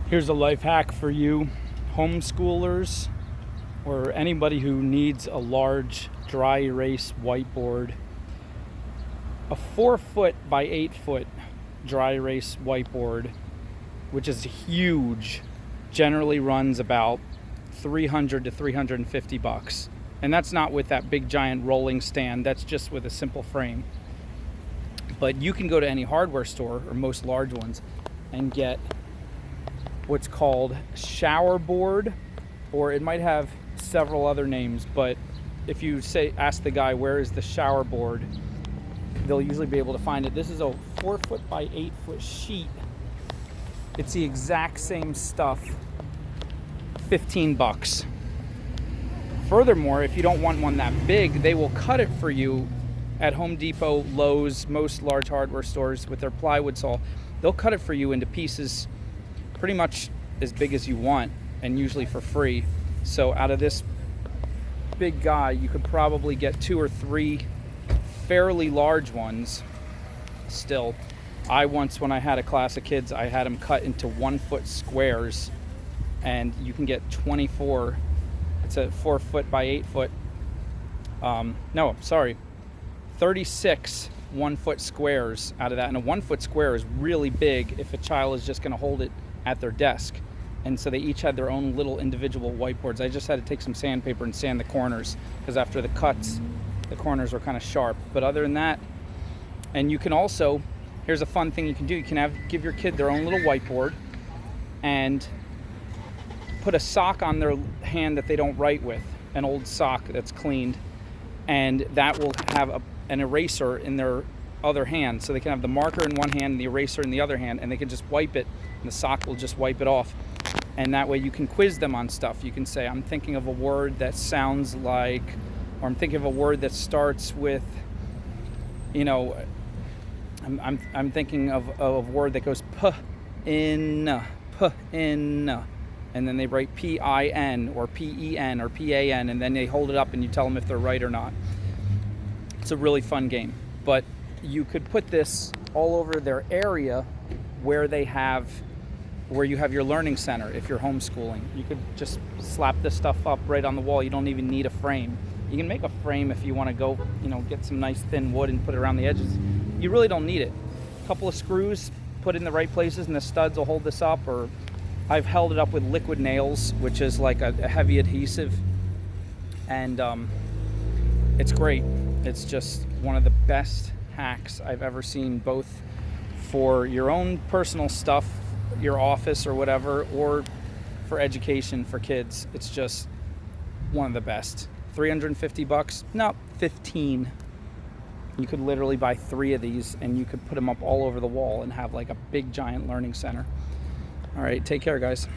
Here's a life hack for you homeschoolers or anybody who needs a large dry erase whiteboard. A 4-foot by 8-foot dry erase whiteboard, which is huge, generally runs about $300 to $350. And that's not with that big giant rolling stand, that's just with a simple frame. But you can go to any hardware store, or most large ones, and get what's called shower board, or it might have several other names, but if you ask the guy where is the shower board, they'll usually be able to find it. This is a 4-foot by 8-foot sheet. It's the exact same stuff, $15. Furthermore, if you don't want one that big, they will cut it for you at Home Depot, Lowe's, most large hardware stores with their plywood saw. They'll cut it for you into pieces pretty much as big as you want, and usually for free. So out of this big guy, you could probably get 2 or 3 fairly large ones. Still, I once, when I had a class of kids, I had them cut into 1-foot squares, and you can get 24. It's a 4-foot by 8-foot. 36 1-foot squares out of that. And a 1-foot square is really big if a child is just going to hold it at their desk. And so they each had their own little individual whiteboards. I just had to take some sandpaper and sand the corners, because after the cuts, the corners were kind of sharp. But other than that, and you can also, here's a fun thing you can do. You can give your kid their own little whiteboard and put a sock on their hand that they don't write with, an old sock that's cleaned, and that will have an eraser in their other hand. So they can have the marker in one hand and the eraser in the other hand, and they can just wipe it, and the sock will just wipe it off. And that way you can quiz them on stuff. You can say, I'm thinking of a word that sounds like, or I'm thinking of a word that starts with, I'm thinking of a word that goes p-in, and then they write P-I-N or P-E-N or P-A-N, and then they hold it up and you tell them if they're right or not. It's a really fun game. But you could put this all over their area where you have your learning center. If you're homeschooling, you could just slap this stuff up right on the wall. You don't even need a frame. You can make a frame if you want to go, get some nice thin wood and put it around the edges. You really don't need it. A couple of screws put in the right places and the studs will hold this up, or I've held it up with liquid nails, which is like a heavy adhesive, and it's great. It's just one of the best hacks I've ever seen, both for your own personal stuff, your office or whatever, or for education for kids. It's just one of the best. $350? No, 15. You could literally buy 3 of these and you could put them up all over the wall and have like a big giant learning center. All right, take care, guys.